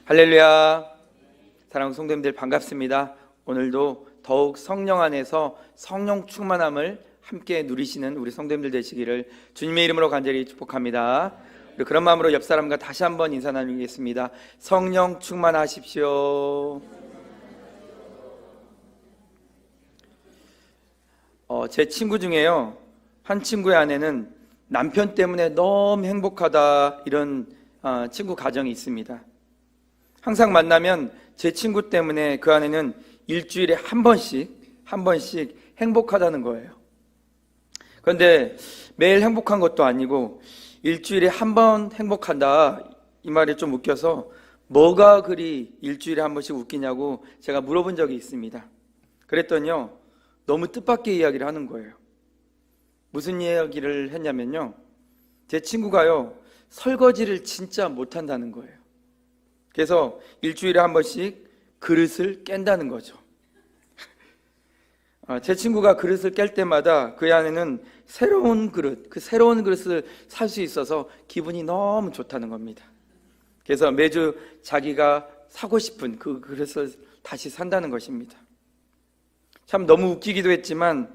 할렐루야. 사랑하는 성도님들 반갑습니다. 오늘도 더욱 성령 안에서 성령 충만함을 함께 누리시는 우리 성도님들 되시기를 주님의 이름으로 간절히 축복합니다. 우리 그런 마음으로 옆 사람과 다시 한번 인사 나누겠습니다. 성령 충만하십시오. 제 친구 중에요, 한 친구의 아내는 남편 때문에 너무 행복하다, 이런 친구 가정이 있습니다. 항상 만나면 제 친구 때문에 그 아내는 일주일에 한 번씩 행복하다는 거예요. 그런데 매일 행복한 것도 아니고 일주일에 한 번 행복한다, 이 말이 좀 웃겨서 뭐가 그리 일주일에 한 번씩 웃기냐고 제가 물어본 적이 있습니다. 그랬더니요, 너무 뜻밖의 이야기를 하는 거예요. 무슨 이야기를 했냐면요, 제 친구가요, 설거지를 진짜 못한다는 거예요. 그래서 일주일에 한 번씩 그릇을 깬다는 거죠. 제 친구가 그릇을 깰 때마다 그 안에는 새로운 그릇을 살 수 있어서 기분이 너무 좋다는 겁니다. 그래서 매주 자기가 사고 싶은 그 그릇을 다시 산다는 것입니다. 참 너무 웃기기도 했지만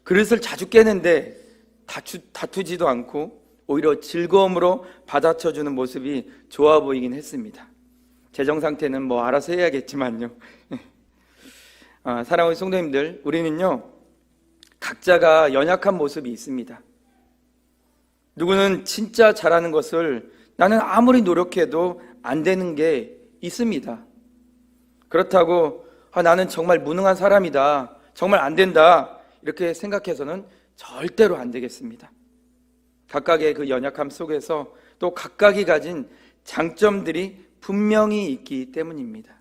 그릇을 자주 깨는데 다투지도 않고 오히려 즐거움으로 받아쳐주는 모습이 좋아 보이긴 했습니다. 재정 상태는 뭐 알아서 해야겠지만요. 사랑하는 성도님들, 우리는요, 각자가 연약한 모습이 있습니다. 누구는 진짜 잘하는 것을 나는 아무리 노력해도 안 되는 게 있습니다. 그렇다고 나는 정말 무능한 사람이다, 정말 안 된다, 이렇게 생각해서는 절대로 안 되겠습니다. 각각의 그 연약함 속에서 또 각각이 가진 장점들이 분명히 있기 때문입니다.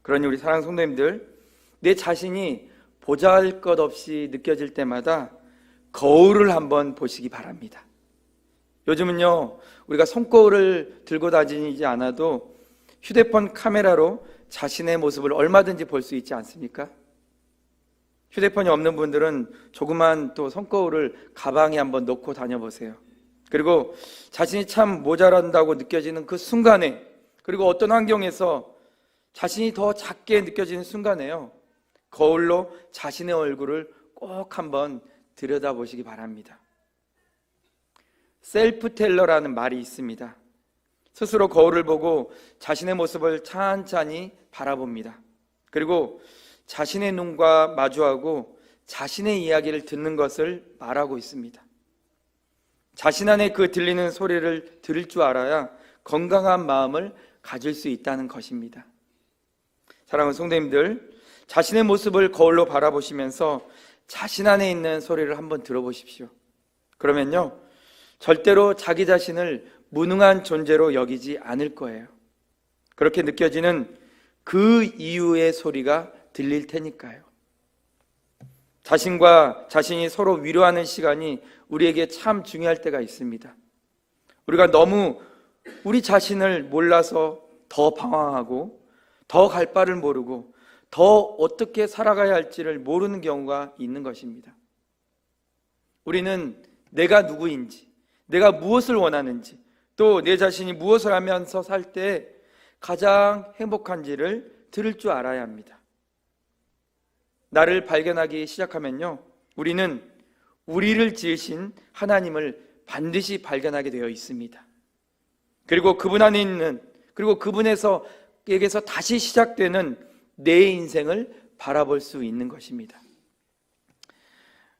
그러니 우리 사랑하는 성도님들, 내 자신이 보잘것없이 느껴질 때마다 거울을 한번 보시기 바랍니다. 요즘은요, 우리가 손거울을 들고 다니지 않아도 휴대폰 카메라로 자신의 모습을 얼마든지 볼 수 있지 않습니까? 휴대폰이 없는 분들은 조그만 또 손거울을 가방에 한번 넣고 다녀보세요. 그리고 자신이 참 모자란다고 느껴지는 그 순간에, 그리고 어떤 환경에서 자신이 더 작게 느껴지는 순간에요, 거울로 자신의 얼굴을 꼭 한번 들여다보시기 바랍니다. 셀프텔러라는 말이 있습니다. 스스로 거울을 보고 자신의 모습을 찬찬히 바라봅니다. 그리고 자신의 눈과 마주하고 자신의 이야기를 듣는 것을 말하고 있습니다. 자신 안에 그 들리는 소리를 들을 줄 알아야 건강한 마음을 가질 수 있다는 것입니다. 사랑하는 성도님들, 자신의 모습을 거울로 바라보시면서 자신 안에 있는 소리를 한번 들어보십시오. 그러면요, 절대로 자기 자신을 무능한 존재로 여기지 않을 거예요. 그렇게 느껴지는 그 이유의 소리가 들릴 테니까요. 자신과 자신이 서로 위로하는 시간이 우리에게 참 중요할 때가 있습니다. 우리가 너무 우리 자신을 몰라서 더 방황하고 더 갈 바를 모르고 더 어떻게 살아가야 할지를 모르는 경우가 있는 것입니다. 우리는 내가 누구인지, 내가 무엇을 원하는지, 또 내 자신이 무엇을 하면서 살 때 가장 행복한지를 들을 줄 알아야 합니다. 나를 발견하기 시작하면요, 우리는 우리를 지으신 하나님을 반드시 발견하게 되어 있습니다. 그리고 그분 안에 있는, 그리고 그분에게서 다시 시작되는 내 인생을 바라볼 수 있는 것입니다.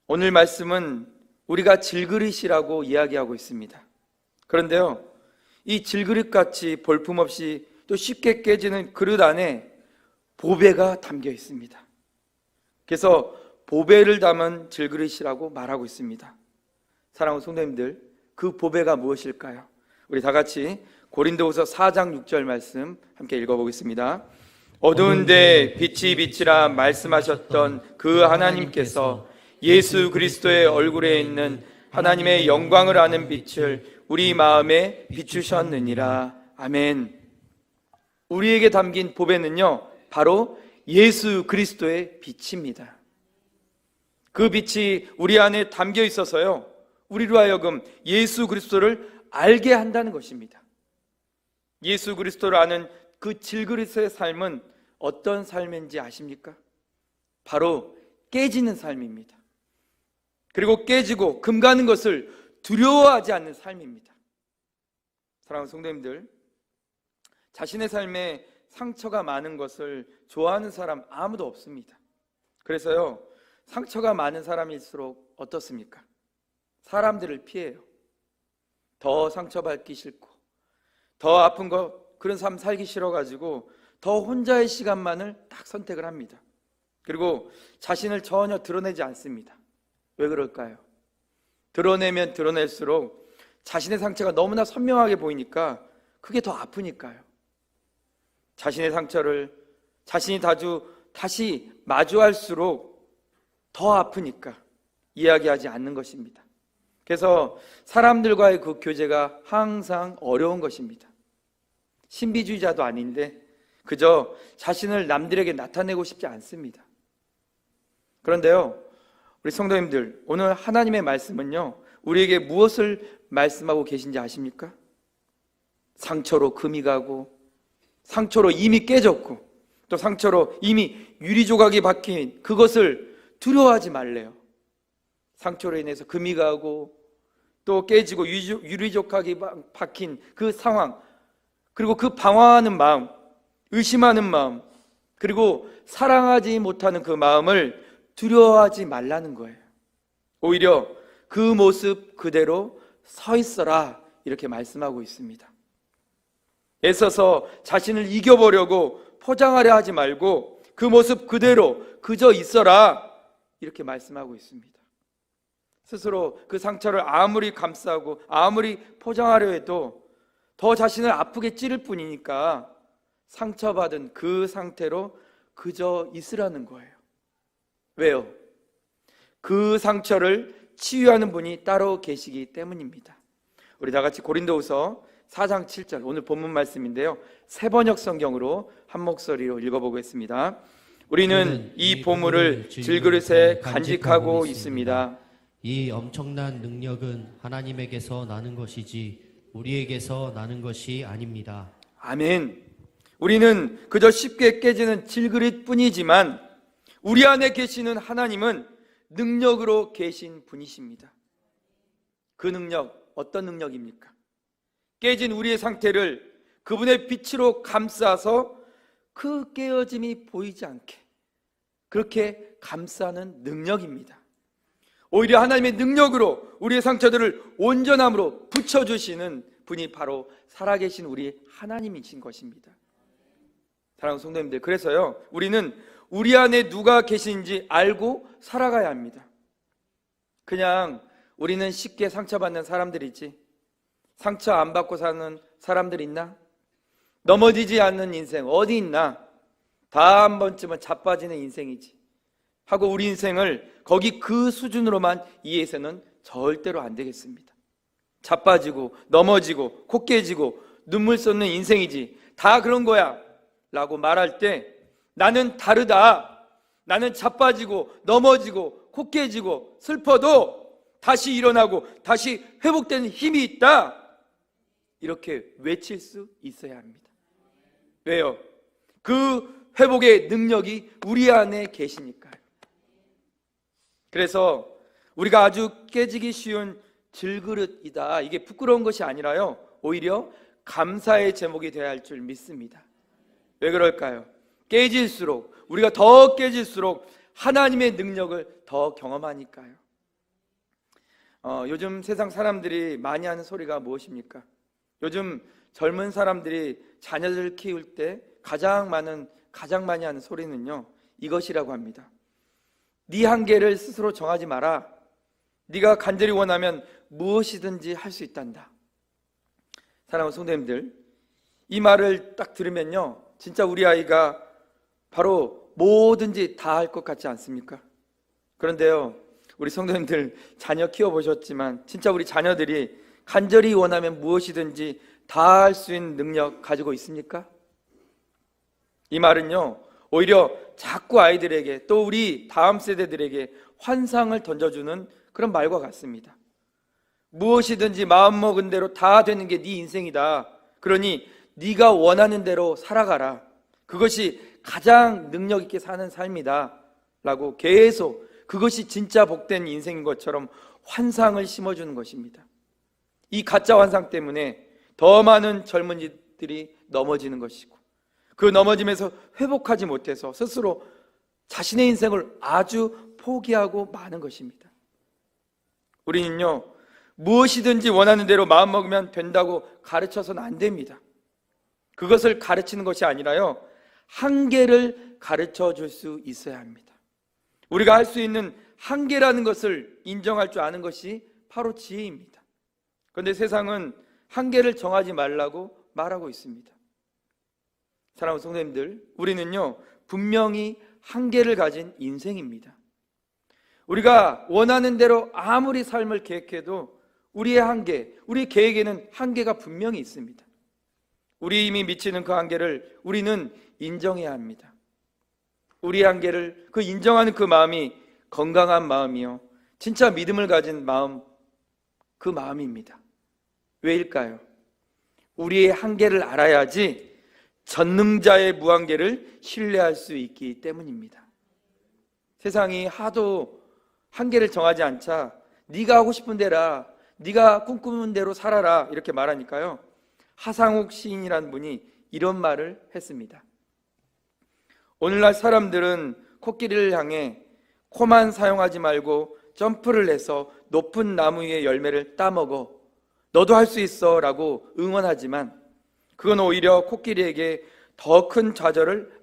오늘 말씀은 우리가 질그릇이라고 이야기하고 있습니다. 그런데요, 이 질그릇같이 볼품없이 또 쉽게 깨지는 그릇 안에 보배가 담겨 있습니다. 그래서 보배를 담은 질그릇이라고 말하고 있습니다. 사랑하는 성도님들, 그 보배가 무엇일까요? 우리 다 같이 고린도후서 4장 6절 말씀 함께 읽어보겠습니다. 어두운데 빛이 빛이라 말씀하셨던 그 하나님께서 예수 그리스도의 얼굴에 있는 하나님의 영광을 아는 빛을 우리 마음에 비추셨느니라. 아멘. 우리에게 담긴 보배는요, 바로 예수 그리스도의 빛입니다. 그 빛이 우리 안에 담겨 있어서요, 우리로 하여금 예수 그리스도를 알게 한다는 것입니다. 예수 그리스도를 아는 그 질그릇의 삶은 어떤 삶인지 아십니까? 바로 깨지는 삶입니다. 그리고 깨지고 금가는 것을 두려워하지 않는 삶입니다. 사랑하는 성도님들, 자신의 삶에 상처가 많은 것을 좋아하는 사람 아무도 없습니다. 그래서요, 상처가 많은 사람일수록 어떻습니까? 사람들을 피해요. 더 상처받기 싫고, 더 아픈 거, 그런 삶 살기 싫어가지고 더 혼자의 시간만을 딱 선택을 합니다. 그리고 자신을 전혀 드러내지 않습니다. 왜 그럴까요? 드러내면 드러낼수록 자신의 상처가 너무나 선명하게 보이니까 그게 더 아프니까요. 자신의 상처를 자신이 다시 마주할수록 더 아프니까 이야기하지 않는 것입니다. 그래서 사람들과의 그 교제가 항상 어려운 것입니다. 신비주의자도 아닌데 그저 자신을 남들에게 나타내고 싶지 않습니다. 그런데요, 우리 성도님들, 오늘 하나님의 말씀은요, 우리에게 무엇을 말씀하고 계신지 아십니까? 상처로 금이 가고, 상처로 이미 깨졌고, 또 상처로 이미 유리조각이 박힌 그것을 두려워하지 말래요. 상처로 인해서 금이 가고 또 깨지고 유리조각이 박힌 그 상황, 그리고 그 방황하는 마음, 의심하는 마음, 그리고 사랑하지 못하는 그 마음을 두려워하지 말라는 거예요. 오히려 그 모습 그대로 서 있어라, 이렇게 말씀하고 있습니다. 애써서 자신을 이겨보려고 포장하려 하지 말고 그 모습 그대로 그저 있어라, 이렇게 말씀하고 있습니다. 스스로 그 상처를 아무리 감싸고 아무리 포장하려 해도 더 자신을 아프게 찌를 뿐이니까 상처받은 그 상태로 그저 있으라는 거예요. 왜요? 그 상처를 치유하는 분이 따로 계시기 때문입니다. 우리 다 같이 고린도후서 4장 7절, 오늘 본문 말씀인데요, 새번역 성경으로 한 목소리로 읽어보겠습니다. 우리는 이 보물을 질그릇에 간직하고 있습니다. 이 엄청난 능력은 하나님에게서 나는 것이지 우리에게서 나는 것이 아닙니다. 아멘. 우리는 그저 쉽게 깨지는 질그릇 뿐이지만 우리 안에 계시는 하나님은 능력으로 계신 분이십니다. 그 능력, 어떤 능력입니까? 깨진 우리의 상태를 그분의 빛으로 감싸서 그 깨어짐이 보이지 않게 그렇게 감싸는 능력입니다. 오히려 하나님의 능력으로 우리의 상처들을 온전함으로 붙여주시는 분이 바로 살아계신 우리 하나님이신 것입니다. 사랑하는 성도님들, 그래서요, 우리는 우리 안에 누가 계신지 알고 살아가야 합니다. 그냥 우리는 쉽게 상처받는 사람들이지 상처 안 받고 사는 사람들 있나? 넘어지지 않는 인생 어디 있나? 다 한 번쯤은 자빠지는 인생이지 하고 우리 인생을 거기 그 수준으로만 이해해서는 절대로 안 되겠습니다. 자빠지고 넘어지고 코 깨지고 눈물 쏟는 인생이지 다 그런 거야 라고 말할 때 나는 다르다, 나는 자빠지고 넘어지고 코 깨지고 슬퍼도 다시 일어나고 다시 회복되는 힘이 있다, 이렇게 외칠 수 있어야 합니다. 왜요? 그 회복의 능력이 우리 안에 계시니까요. 그래서 우리가 아주 깨지기 쉬운 질그릇이다, 이게 부끄러운 것이 아니라요, 오히려 감사의 제목이 되어야 할 줄 믿습니다. 왜 그럴까요? 깨질수록, 우리가 더 깨질수록 하나님의 능력을 더 경험하니까요. 요즘 세상 사람들이 많이 하는 소리가 무엇입니까? 요즘 젊은 사람들이 자녀들 키울 때 가장 많이 하는 소리는요, 이것이라고 합니다. 네 한계를 스스로 정하지 마라. 네가 간절히 원하면 무엇이든지 할 수 있단다. 사랑하는 성도님들, 이 말을 딱 들으면요, 진짜 우리 아이가 바로 뭐든지 다 할 것 같지 않습니까? 그런데요, 우리 성도님들 자녀 키워보셨지만 진짜 우리 자녀들이 간절히 원하면 무엇이든지 다 할 수 있는 능력 가지고 있습니까? 이 말은요, 오히려 자꾸 아이들에게 또 우리 다음 세대들에게 환상을 던져주는 그런 말과 같습니다. 무엇이든지 마음먹은 대로 다 되는 게 네 인생이다. 그러니 네가 원하는 대로 살아가라. 그것이 가장 능력 있게 사는 삶이다 라고 계속 그것이 진짜 복된 인생인 것처럼 환상을 심어주는 것입니다. 이 가짜 환상 때문에 더 많은 젊은이들이 넘어지는 것이고, 그 넘어짐에서 회복하지 못해서 스스로 자신의 인생을 아주 포기하고 마는 것입니다. 우리는요, 무엇이든지 원하는 대로 마음먹으면 된다고 가르쳐서는 안 됩니다. 그것을 가르치는 것이 아니라요, 한계를 가르쳐 줄 수 있어야 합니다. 우리가 할 수 있는 한계라는 것을 인정할 줄 아는 것이 바로 지혜입니다. 그런데 세상은 한계를 정하지 말라고 말하고 있습니다. 사랑하는 성도님들, 우리는요, 분명히 한계를 가진 인생입니다. 우리가 원하는 대로 아무리 삶을 계획해도 우리의 한계, 우리 계획에는 한계가 분명히 있습니다. 우리 힘이 미치는 그 한계를 우리는 인정해야 합니다. 우리의 한계를 인정하는 그 마음이 건강한 마음이요, 진짜 믿음을 가진 마음, 그 마음입니다. 왜일까요? 우리의 한계를 알아야지 전능자의 무한계를 신뢰할 수 있기 때문입니다. 세상이 하도 한계를 정하지 않자 네가 하고 싶은 대라, 네가 꿈꾸는 대로 살아라 이렇게 말하니까요, 하상욱 시인이라는 분이 이런 말을 했습니다. 오늘날 사람들은 코끼리를 향해 코만 사용하지 말고 점프를 해서 높은 나무 위의 열매를 따먹어, 너도 할 수 있어 라고 응원하지만 그건 오히려 코끼리에게 더 큰 좌절을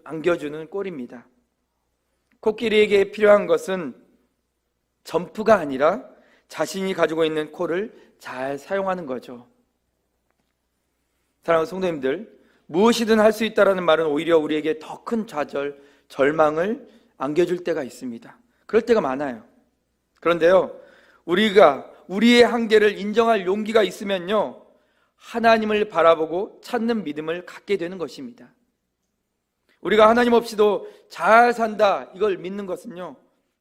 안겨주는 꼴입니다. 코끼리에게 필요한 것은 점프가 아니라 자신이 가지고 있는 코를 잘 사용하는 거죠. 사랑하는 성도님들, 무엇이든 할 수 있다는 말은 오히려 우리에게 더 큰 좌절, 절망을 안겨줄 때가 있습니다. 그럴 때가 많아요. 그런데요, 우리가 우리의 한계를 인정할 용기가 있으면요, 하나님을 바라보고 찾는 믿음을 갖게 되는 것입니다. 우리가 하나님 없이도 잘 산다, 이걸 믿는 것은요,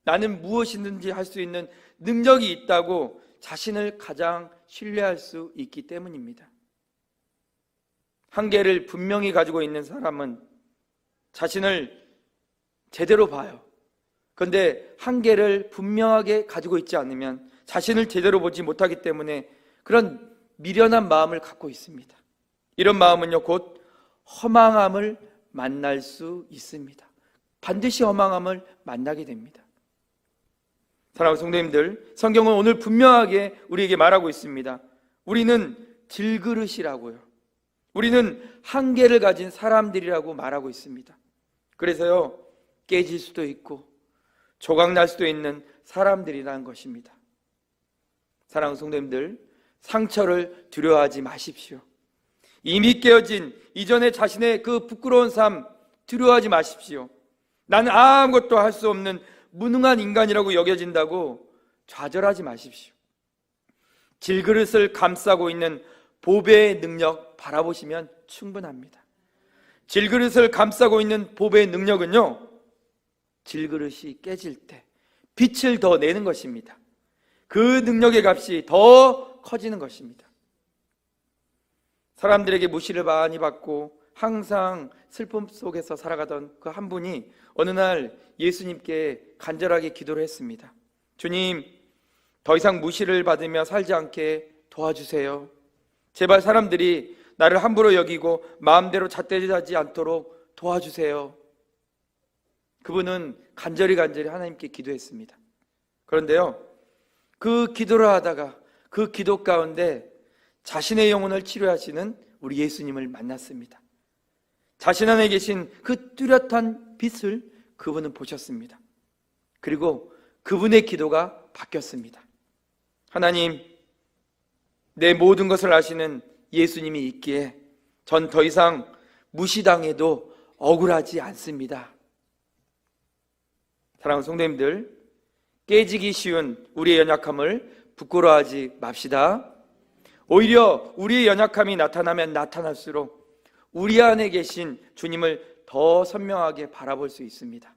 나는 무엇이든지 할 수 있는 능력이 있다고 자신을 가장 신뢰할 수 있기 때문입니다. 한계를 분명히 가지고 있는 사람은 자신을 제대로 봐요. 그런데 한계를 분명하게 가지고 있지 않으면 자신을 제대로 보지 못하기 때문에 그런 미련한 마음을 갖고 있습니다. 이런 마음은요, 곧 허망함을 만날 수 있습니다. 반드시 허망함을 만나게 됩니다. 사랑하는 성도님들, 성경은 오늘 분명하게 우리에게 말하고 있습니다. 우리는 질그릇이라고요. 우리는 한계를 가진 사람들이라고 말하고 있습니다. 그래서요, 깨질 수도 있고 조각날 수도 있는 사람들이라는 것입니다. 사랑하는 성도님들, 상처를 두려워하지 마십시오. 이미 깨어진 이전의 자신의 그 부끄러운 삶 두려워하지 마십시오. 나는 아무것도 할 수 없는 무능한 인간이라고 여겨진다고 좌절하지 마십시오. 질그릇을 감싸고 있는 보배의 능력 바라보시면 충분합니다. 질그릇을 감싸고 있는 보배의 능력은요, 질그릇이 깨질 때 빛을 더 내는 것입니다. 그 능력의 값이 더 커지는 것입니다. 사람들에게 무시를 많이 받고 항상 슬픔 속에서 살아가던 그 한 분이 어느 날 예수님께 간절하게 기도를 했습니다. 주님, 더 이상 무시를 받으며 살지 않게 도와주세요. 제발 사람들이 나를 함부로 여기고 마음대로 잣대질하지 않도록 도와주세요. 그분은 간절히 하나님께 기도했습니다. 그런데요, 그 기도를 하다가 그 기도 가운데 자신의 영혼을 치료하시는 우리 예수님을 만났습니다. 자신 안에 계신 그 뚜렷한 빛을 그분은 보셨습니다. 그리고 그분의 기도가 바뀌었습니다. 하나님, 내 모든 것을 아시는 예수님이 있기에 전 더 이상 무시당해도 억울하지 않습니다. 사랑하는 성도님들, 깨지기 쉬운 우리의 연약함을 부끄러워하지 맙시다. 오히려 우리의 연약함이 나타나면 나타날수록 우리 안에 계신 주님을 더 선명하게 바라볼 수 있습니다.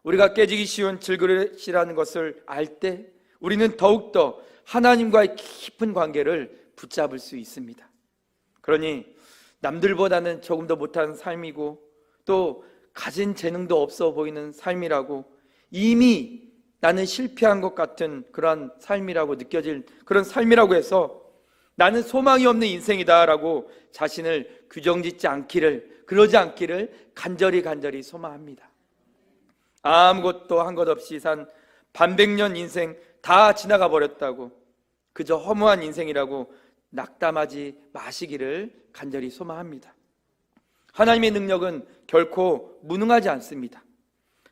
우리가 깨지기 쉬운 질그릇이라는 것을 알 때 우리는 더욱더 하나님과의 깊은 관계를 붙잡을 수 있습니다. 그러니 남들보다는 조금 더 못한 삶이고 또 가진 재능도 없어 보이는 삶이라고, 이미 나는 실패한 것 같은 그런 삶이라고 느껴질 그런 삶이라고 해서 나는 소망이 없는 인생이다라고 자신을 규정짓지 않기를, 그러지 않기를 간절히 소망합니다. 아무것도 한 것 없이 산 반백년 인생 다 지나가 버렸다고, 그저 허무한 인생이라고 낙담하지 마시기를 간절히 소망합니다. 하나님의 능력은 결코 무능하지 않습니다.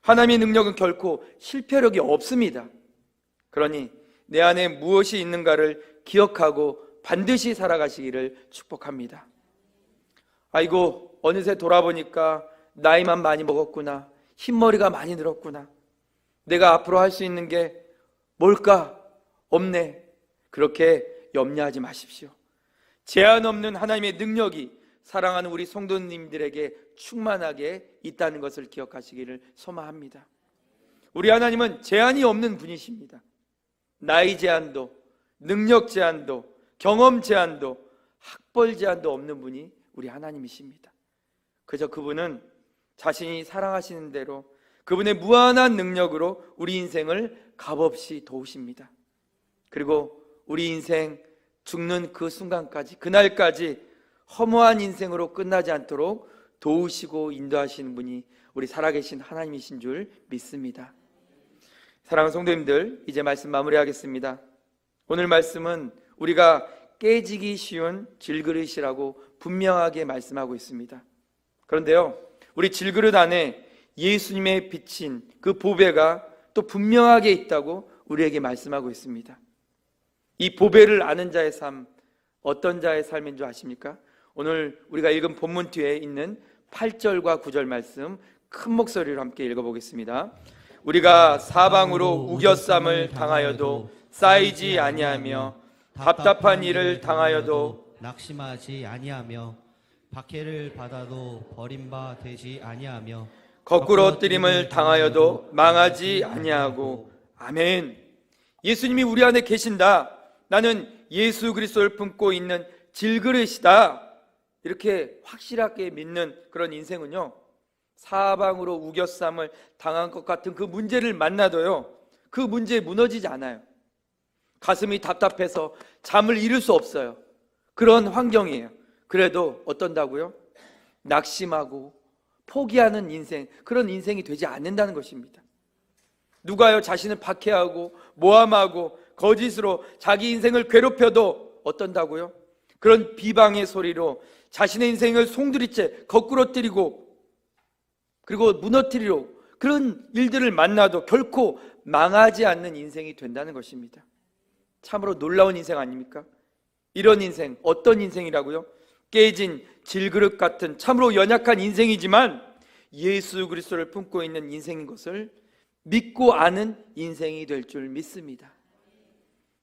하나님의 능력은 결코 실패력이 없습니다. 그러니 내 안에 무엇이 있는가를 기억하고 반드시 살아가시기를 축복합니다. 아이고, 어느새 돌아보니까 나이만 많이 먹었구나, 흰머리가 많이 늘었구나, 내가 앞으로 할 수 있는 게 뭘까? 없네. 그렇게 염려하지 마십시오. 제한 없는 하나님의 능력이 사랑하는 우리 성도님들에게 충만하게 있다는 것을 기억하시기를 소망합니다. 우리 하나님은 제한이 없는 분이십니다. 나이 제한도, 능력 제한도, 경험 제한도, 학벌 제한도 없는 분이 우리 하나님이십니다. 그저 그분은 자신이 사랑하시는 대로 그분의 무한한 능력으로 우리 인생을 값없이 도우십니다. 그리고 우리 인생 죽는 그 순간까지, 그날까지 허무한 인생으로 끝나지 않도록 도우시고 인도하시는 분이 우리 살아계신 하나님이신 줄 믿습니다. 사랑하는 성도님들, 이제 말씀 마무리하겠습니다. 오늘 말씀은 우리가 깨지기 쉬운 질그릇이라고 분명하게 말씀하고 있습니다. 그런데요, 우리 질그릇 안에 예수님의 비친 그 보배가 또 분명하게 있다고 우리에게 말씀하고 있습니다. 이 보배를 아는 자의 삶, 어떤 자의 삶인 줄 아십니까? 오늘 우리가 읽은 본문 뒤에 있는 8절과 9절 말씀 큰 목소리로 함께 읽어보겠습니다. 우리가 사방으로 우겨쌈을 당하여도 쌓이지 아니하며 답답한 일을 당하여도 낙심하지 아니하며 박해를 받아도 버림바 되지 아니하며 거꾸로 뜨림을 당하여도 망하지 아니하고. 아멘. 예수님이 우리 안에 계신다. 나는 예수 그리스도를 품고 있는 질그릇이다. 이렇게 확실하게 믿는 그런 인생은요, 사방으로 우겨쌈을 당한 것 같은 그 문제를 만나도요, 그 문제에 무너지지 않아요. 가슴이 답답해서 잠을 이룰 수 없어요. 그런 환경이에요. 그래도 어떤다고요? 낙심하고 포기하는 인생, 그런 인생이 되지 않는다는 것입니다. 누가요, 자신을 박해하고 모함하고 거짓으로 자기 인생을 괴롭혀도 어떤다고요? 그런 비방의 소리로 자신의 인생을 송두리째 거꾸로 때리고 그리고 무너뜨리려, 그런 일들을 만나도 결코 망하지 않는 인생이 된다는 것입니다. 참으로 놀라운 인생 아닙니까? 이런 인생, 어떤 인생이라고요? 깨진 질그릇 같은 참으로 연약한 인생이지만 예수 그리스도를 품고 있는 인생인 것을 믿고 아는 인생이 될 줄 믿습니다.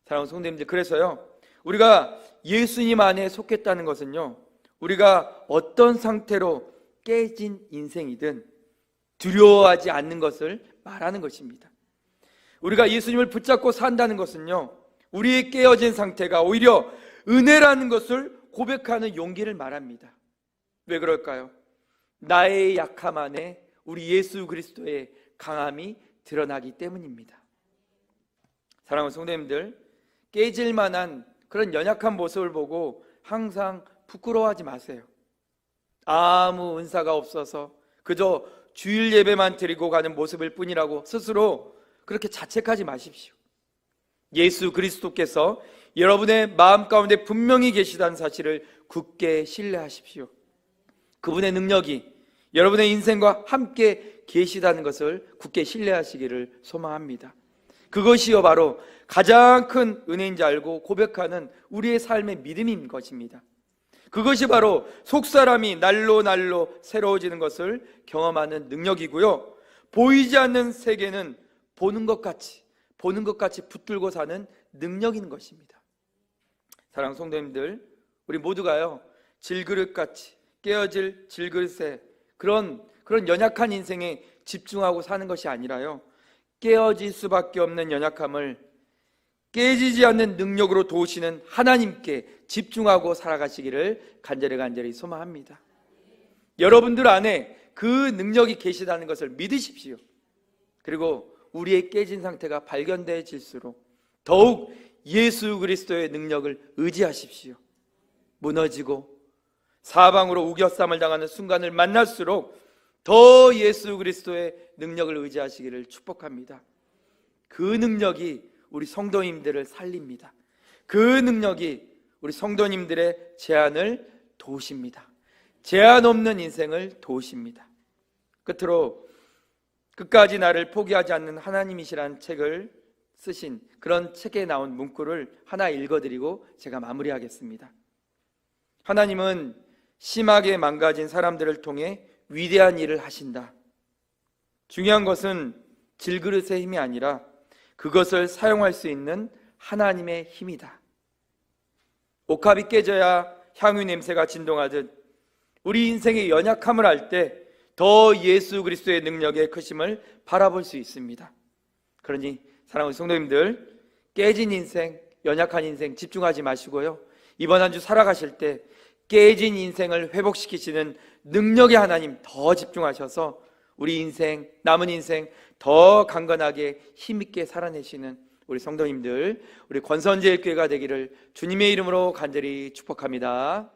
사랑하는 성도님들, 그래서요, 우리가 예수님 안에 속했다는 것은요, 우리가 어떤 상태로 깨진 인생이든 두려워하지 않는 것을 말하는 것입니다. 우리가 예수님을 붙잡고 산다는 것은요, 우리의 깨어진 상태가 오히려 은혜라는 것을 고백하는 용기를 말합니다. 왜 그럴까요? 나의 약함 안에 우리 예수 그리스도의 강함이 드러나기 때문입니다. 사랑하는 성도님들, 깨질 만한 그런 연약한 모습을 보고 항상 부끄러워하지 마세요. 아무 은사가 없어서 그저 주일 예배만 드리고 가는 모습일 뿐이라고 스스로 그렇게 자책하지 마십시오. 예수 그리스도께서 여러분의 마음 가운데 분명히 계시다는 사실을 굳게 신뢰하십시오. 그분의 능력이 여러분의 인생과 함께 계시다는 것을 굳게 신뢰하시기를 소망합니다. 그것이요 바로 가장 큰 은혜인 줄 알고 고백하는 우리의 삶의 믿음인 것입니다. 그것이 바로 속사람이 날로 날로 새로워지는 것을 경험하는 능력이고요, 보이지 않는 세계는 보는 것 같이 붙들고 사는 능력인 것입니다. 사랑하는 성도님들, 우리 모두가요, 질그릇같이 깨어질 질그릇에 그런 연약한 인생에 집중하고 사는 것이 아니라요, 깨어질 수밖에 없는 연약함을 깨지지 않는 능력으로 도우시는 하나님께 집중하고 살아가시기를 간절히 소망합니다. 여러분들 안에 그 능력이 계시다는 것을 믿으십시오. 그리고 우리의 깨진 상태가 발견되어질수록 더욱 예수 그리스도의 능력을 의지하십시오. 무너지고 사방으로 우겨쌈을 당하는 순간을 만날수록 더 예수 그리스도의 능력을 의지하시기를 축복합니다. 그 능력이 우리 성도님들을 살립니다. 그 능력이 우리 성도님들의 제한을 도우십니다. 제한 없는 인생을 도우십니다. 끝으로 끝까지 나를 포기하지 않는 하나님이시라는 책을 쓰신 그런 책에 나온 문구를 하나 읽어드리고 제가 마무리하겠습니다. 하나님은 심하게 망가진 사람들을 통해 위대한 일을 하신다. 중요한 것은 질그릇의 힘이 아니라 그것을 사용할 수 있는 하나님의 힘이다. 옥합이 깨져야 향유 냄새가 진동하듯 우리 인생의 연약함을 알 때 더 예수 그리스도의 능력의 크심을 바라볼 수 있습니다. 그러니 사랑하는 성도님들, 깨진 인생, 연약한 인생 집중하지 마시고요, 이번 한 주 살아가실 때 깨진 인생을 회복시키시는 능력의 하나님 더 집중하셔서 우리 인생, 남은 인생 더 강건하게 힘있게 살아내시는 우리 성도님들, 우리 권선제일교회가 되기를 주님의 이름으로 간절히 축복합니다.